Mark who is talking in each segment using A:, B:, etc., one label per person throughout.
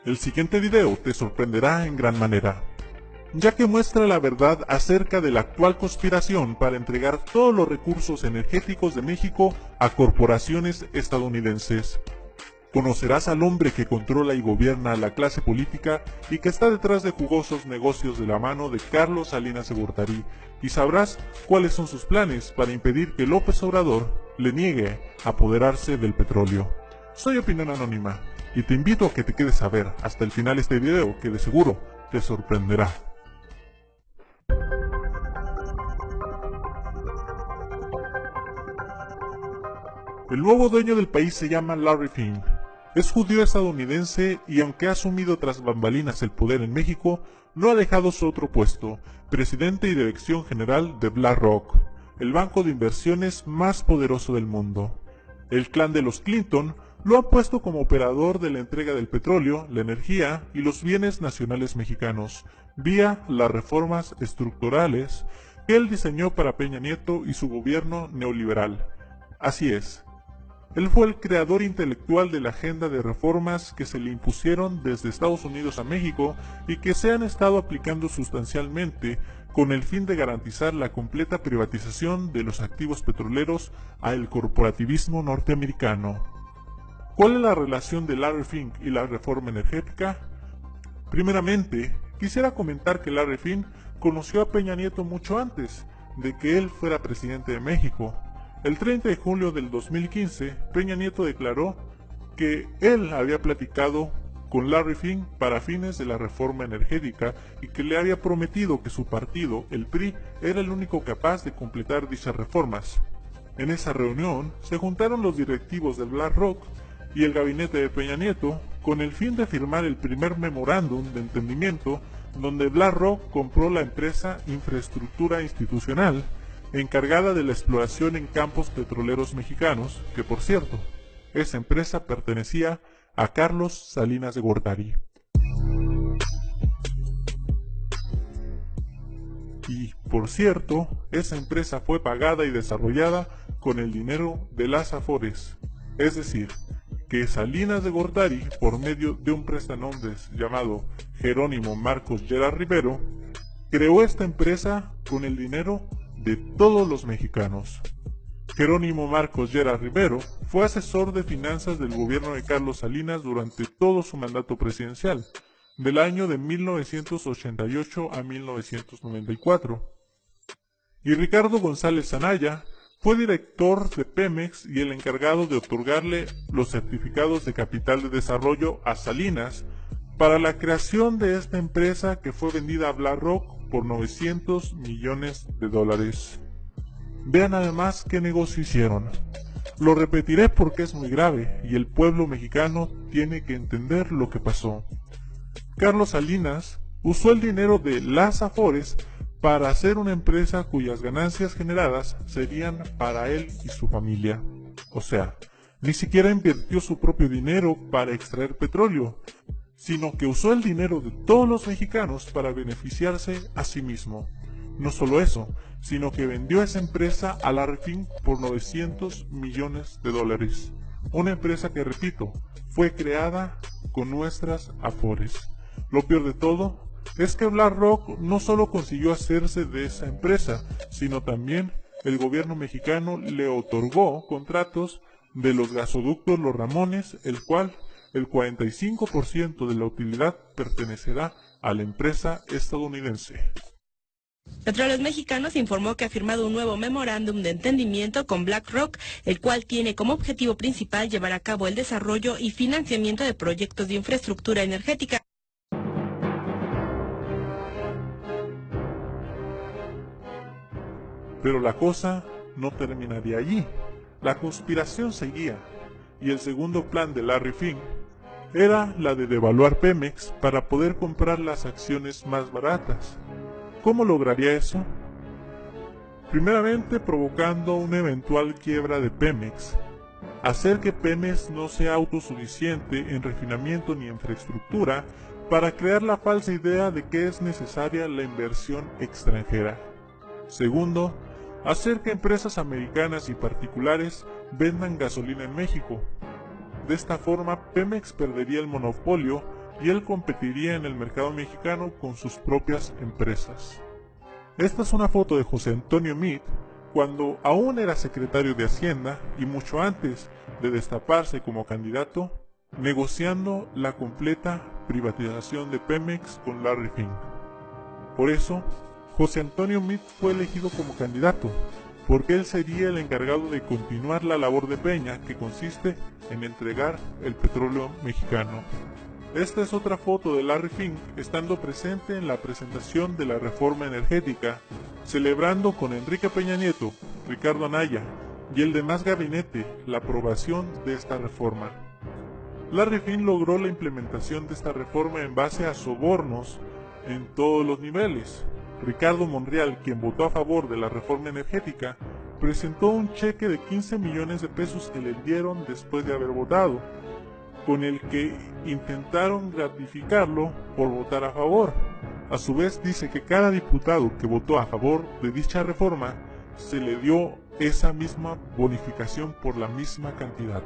A: El siguiente video te sorprenderá en gran manera, ya que muestra la verdad acerca de la actual conspiración para entregar todos los recursos energéticos de México a corporaciones estadounidenses. Conocerás al hombre que controla y gobierna a la clase política y que está detrás de jugosos negocios de la mano de Carlos Salinas de Gortari, y sabrás cuáles son sus planes para impedir que López Obrador le niegue apoderarse del petróleo. Soy Opinión Anónima y te invito a que te quedes a ver hasta el final este video, que de seguro te sorprenderá. El nuevo dueño del país se llama Larry Fink. Es judío estadounidense y aunque ha asumido tras bambalinas el poder en México, no ha dejado su otro puesto, presidente y dirección general de BlackRock, el banco de inversiones más poderoso del mundo. El clan de los Clinton lo ha puesto como operador de la entrega del petróleo, la energía y los bienes nacionales mexicanos, vía las reformas estructurales que él diseñó para Peña Nieto y su gobierno neoliberal. Así es. Él fue el creador intelectual de la agenda de reformas que se le impusieron desde Estados Unidos a México y que se han estado aplicando sustancialmente con el fin de garantizar la completa privatización de los activos petroleros al corporativismo norteamericano. ¿Cuál es la relación de Larry Fink y la reforma energética? Primeramente, quisiera comentar que Larry Fink conoció a Peña Nieto mucho antes de que él fuera presidente de México. El 30 de julio del 2015, Peña Nieto declaró que él había platicado con Larry Fink para fines de la reforma energética y que le había prometido que su partido, el PRI, era el único capaz de completar dichas reformas. En esa reunión se juntaron los directivos del BlackRock y el gabinete de Peña Nieto con el fin de firmar el primer memorándum de entendimiento donde BlackRock compró la empresa Infraestructura Institucional, encargada de la exploración en campos petroleros mexicanos, que por cierto, esa empresa pertenecía a Carlos Salinas de Gortari. Y por cierto, esa empresa fue pagada y desarrollada con el dinero de las Afores, es decir, que Salinas de Gortari, por medio de un prestanombres llamado Jerónimo Marcos Lleras Rivero, creó esta empresa con el dinero de todos los mexicanos. Jerónimo Marcos Lleras Rivero fue asesor de finanzas del gobierno de Carlos Salinas durante todo su mandato presidencial, del año de 1988 a 1994. Y Ricardo González Anaya fue director de Pemex y el encargado de otorgarle los certificados de capital de desarrollo a Salinas para la creación de esta empresa que fue vendida a BlackRock por $900 millones. Vean además qué negocio hicieron. Lo repetiré porque es muy grave y el pueblo mexicano tiene que entender lo que pasó. Carlos Salinas usó el dinero de las Afores para hacer una empresa cuyas ganancias generadas serían para él y su familia. O sea, ni siquiera invirtió su propio dinero para extraer petróleo, sino que usó el dinero de todos los mexicanos para beneficiarse a sí mismo. No solo eso, sino que vendió esa empresa a Larry Fink por $900 millones. Una empresa que, repito, fue creada con nuestras Afores. Lo peor de todo es que BlackRock no solo consiguió hacerse de esa empresa, sino también el gobierno mexicano le otorgó contratos de los gasoductos Los Ramones, el cual el 45% de la utilidad pertenecerá a la empresa estadounidense.
B: Petróleos Mexicanos informó que ha firmado un nuevo memorándum de entendimiento con BlackRock, el cual tiene como objetivo principal llevar a cabo el desarrollo y financiamiento de proyectos de infraestructura energética.
A: Pero la cosa no terminaría allí. La conspiración seguía, y el segundo plan de Larry Fink era la de devaluar Pemex para poder comprar las acciones más baratas. ¿Cómo lograría eso? Primeramente provocando una eventual quiebra de Pemex, hacer que Pemex no sea autosuficiente en refinamiento ni infraestructura para crear la falsa idea de que es necesaria la inversión extranjera. Segundo, hacer que empresas americanas y particulares vendan gasolina en México. De esta forma, Pemex perdería el monopolio y él competiría en el mercado mexicano con sus propias empresas. Esta es una foto de José Antonio Meade cuando aún era secretario de Hacienda y mucho antes de destaparse como candidato, negociando la completa privatización de Pemex con Larry Fink. Por eso, José Antonio Meade fue elegido como candidato, porque él sería el encargado de continuar la labor de Peña, que consiste en entregar el petróleo mexicano. Esta es otra foto de Larry Fink estando presente en la presentación de la reforma energética, celebrando con Enrique Peña Nieto, Ricardo Anaya y el demás gabinete la aprobación de esta reforma. Larry Fink logró la implementación de esta reforma en base a sobornos en todos los niveles. Ricardo Monreal, quien votó a favor de la reforma energética, presentó un cheque de 15 millones de pesos que le dieron después de haber votado, con el que intentaron gratificarlo por votar a favor. A su vez dice que cada diputado que votó a favor de dicha reforma se le dio esa misma bonificación por la misma cantidad.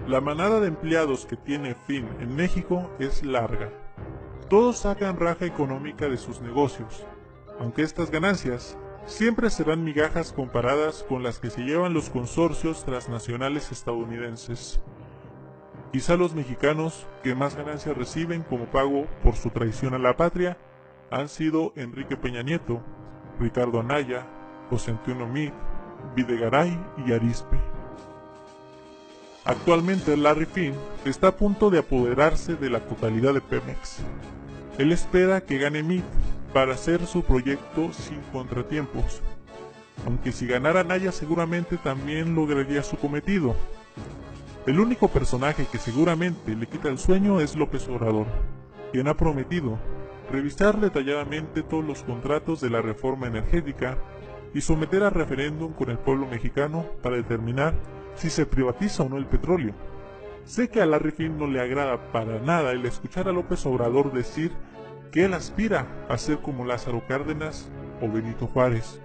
A: La manada de empleados que tiene Fink en México es larga. Todos sacan raja económica de sus negocios, aunque estas ganancias siempre serán migajas comparadas con las que se llevan los consorcios transnacionales estadounidenses. Quizá los mexicanos que más ganancias reciben como pago por su traición a la patria han sido Enrique Peña Nieto, Ricardo Anaya, José Antonio Meade, Videgaray y Arizpe. Actualmente Larry Fink está a punto de apoderarse de la totalidad de Pemex. Él espera que gane Meade para hacer su proyecto sin contratiempos, aunque si ganara Anaya seguramente también lograría su cometido. El único personaje que seguramente le quita el sueño es López Obrador, quien ha prometido revisar detalladamente todos los contratos de la reforma energética y someter a referéndum con el pueblo mexicano para determinar si se privatiza o no el petróleo. Sé que a Larry Fink no le agrada para nada el escuchar a López Obrador decir que él aspira a ser como Lázaro Cárdenas o Benito Juárez,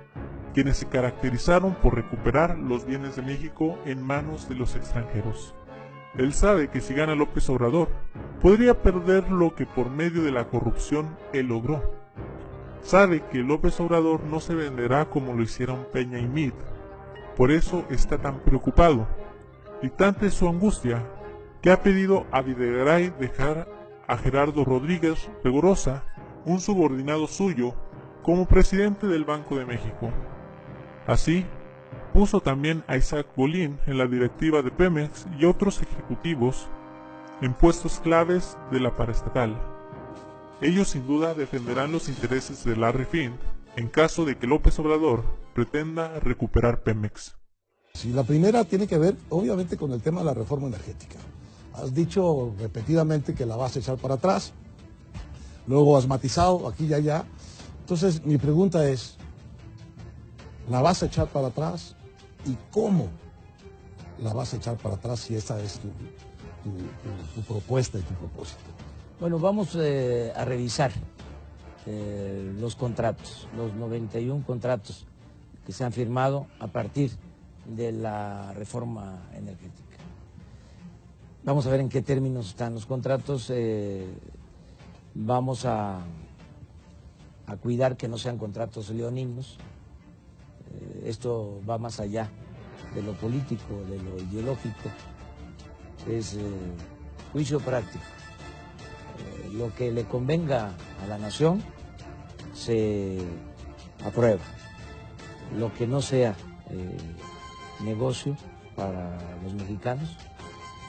A: quienes se caracterizaron por recuperar los bienes de México en manos de los extranjeros. Él sabe que si gana López Obrador, podría perder lo que por medio de la corrupción él logró. Sabe que López Obrador no se venderá como lo hicieron Peña y Meade, por eso está tan preocupado, y tanta es su angustia, que ha pedido a Videgaray dejar a Gerardo Rodríguez Regosa, un subordinado suyo, como presidente del Banco de México. Así, puso también a Isaac Bolín en la directiva de Pemex y otros ejecutivos en puestos claves de la paraestatal. Ellos sin duda defenderán los intereses de Larry Fink en caso de que López Obrador pretenda recuperar Pemex.
C: Sí, la primera tiene que ver obviamente con el tema de la reforma energética. Has dicho repetidamente que la vas a echar para atrás, luego has matizado aquí y allá. Entonces mi pregunta es, ¿la vas a echar para atrás? ¿Y cómo la vas a echar para atrás si esa es tu propuesta y tu propósito?
D: Bueno, vamos a revisar los contratos, los 91 contratos que se han firmado a partir de la reforma energética. Vamos a ver en qué términos están los contratos, vamos a cuidar que no sean contratos leoninos. Esto va más allá de lo político, de lo ideológico, es juicio práctico. Lo que le convenga a la nación se aprueba. Lo que no sea negocio para los mexicanos,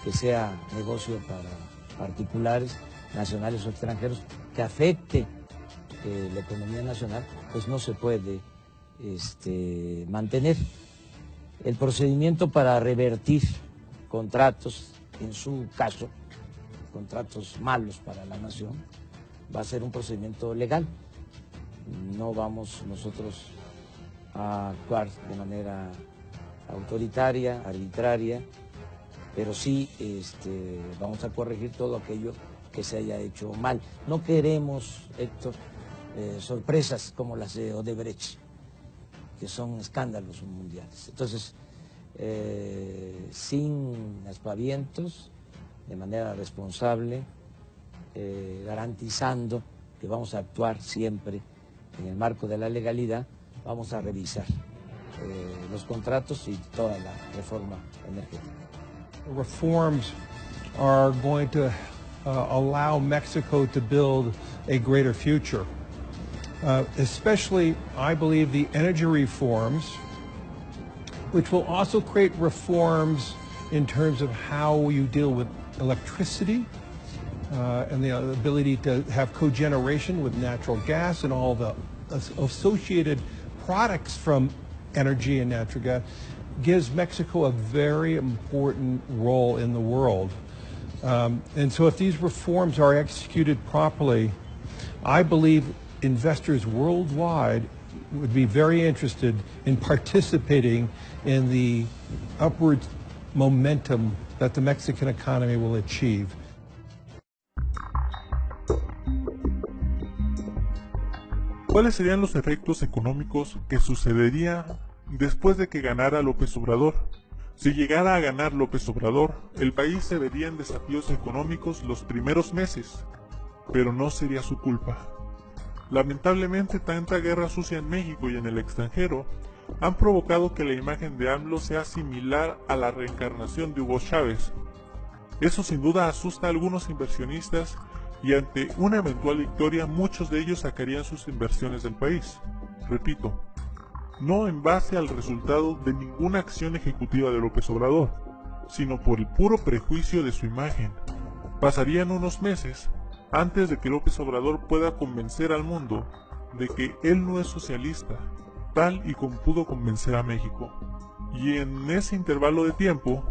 D: que sea negocio para particulares, nacionales o extranjeros, que afecte la economía nacional, pues no se puede mantener. El procedimiento para revertir contratos, en su caso, contratos malos para la nación, va a ser un procedimiento legal. No vamos nosotros a actuar de manera autoritaria, arbitraria, pero sí vamos a corregir todo aquello que se haya hecho mal. No queremos, Héctor, sorpresas como las de Odebrecht, que son escándalos mundiales. Entonces, sin aspavientos, de manera responsable, garantizando que vamos a actuar siempre en el marco de la legalidad, vamos a revisar los contratos y toda la reforma energética.
E: Reforms are going to allow Mexico to build a greater future. Especially, I believe, the energy reforms, which will also create reforms in terms of how you deal with electricity and the ability to have cogeneration with natural gas and all the associated products from energy and natural gas, gives Mexico a very important role in the world. And so if these reforms are executed properly, I believe investors worldwide would be very interested in participating in the upward momentum that the Mexican economy will achieve.
A: ¿Cuáles serían los efectos económicos que sucedería después de que ganara López Obrador? Si llegara a ganar López Obrador, el país se vería en desafíos económicos los primeros meses, pero no sería su culpa. Lamentablemente, tanta guerra sucia en México y en el extranjero han provocado que la imagen de AMLO sea similar a la reencarnación de Hugo Chávez. Eso sin duda asusta a algunos inversionistas y ante una eventual victoria muchos de ellos sacarían sus inversiones del país. Repito, no en base al resultado de ninguna acción ejecutiva de López Obrador, sino por el puro prejuicio de su imagen. Pasarían unos meses antes de que López Obrador pueda convencer al mundo de que él no es socialista, tal y como pudo convencer a México. Y en ese intervalo de tiempo,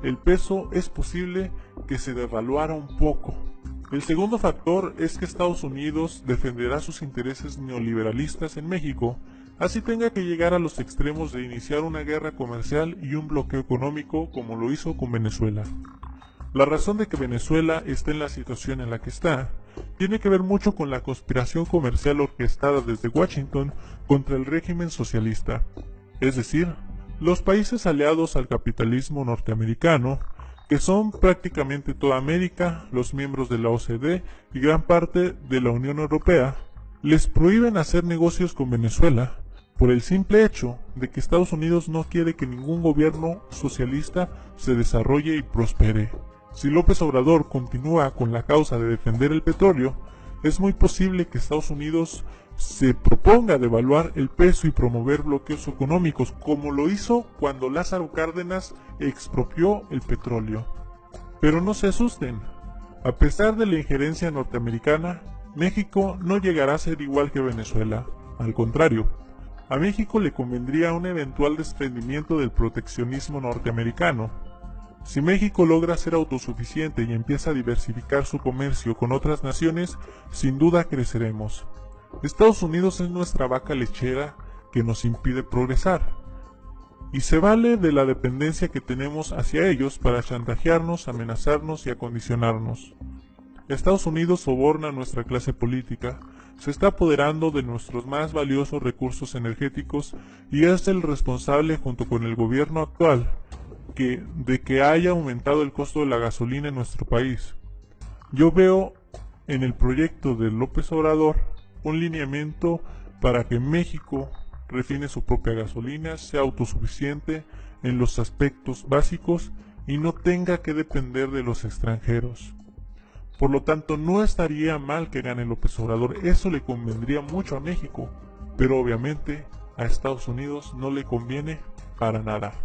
A: el peso es posible que se devaluara un poco. El segundo factor es que Estados Unidos defenderá sus intereses neoliberalistas en México, así tenga que llegar a los extremos de iniciar una guerra comercial y un bloqueo económico como lo hizo con Venezuela. La razón de que Venezuela esté en la situación en la que está tiene que ver mucho con la conspiración comercial orquestada desde Washington contra el régimen socialista, es decir, los países aliados al capitalismo norteamericano, que son prácticamente toda América, los miembros de la OCDE y gran parte de la Unión Europea, les prohíben hacer negocios con Venezuela por el simple hecho de que Estados Unidos no quiere que ningún gobierno socialista se desarrolle y prospere. Si López Obrador continúa con la causa de defender el petróleo, es muy posible que Estados Unidos se proponga devaluar el peso y promover bloqueos económicos, como lo hizo cuando Lázaro Cárdenas expropió el petróleo. Pero no se asusten, a pesar de la injerencia norteamericana, México no llegará a ser igual que Venezuela. Al contrario, a México le convendría un eventual desprendimiento del proteccionismo norteamericano. Si México logra ser autosuficiente y empieza a diversificar su comercio con otras naciones, sin duda creceremos. Estados Unidos es nuestra vaca lechera que nos impide progresar, y se vale de la dependencia que tenemos hacia ellos para chantajearnos, amenazarnos y acondicionarnos. Estados Unidos soborna a nuestra clase política, se está apoderando de nuestros más valiosos recursos energéticos y es el responsable junto con el gobierno actual de que haya aumentado el costo de la gasolina en nuestro país. Yo veo en el proyecto de López Obrador un lineamiento para que México refine su propia gasolina, sea autosuficiente en los aspectos básicos y no tenga que depender de los extranjeros. Por lo tanto, no estaría mal que gane López Obrador, eso le convendría mucho a México, pero obviamente a Estados Unidos no le conviene para nada.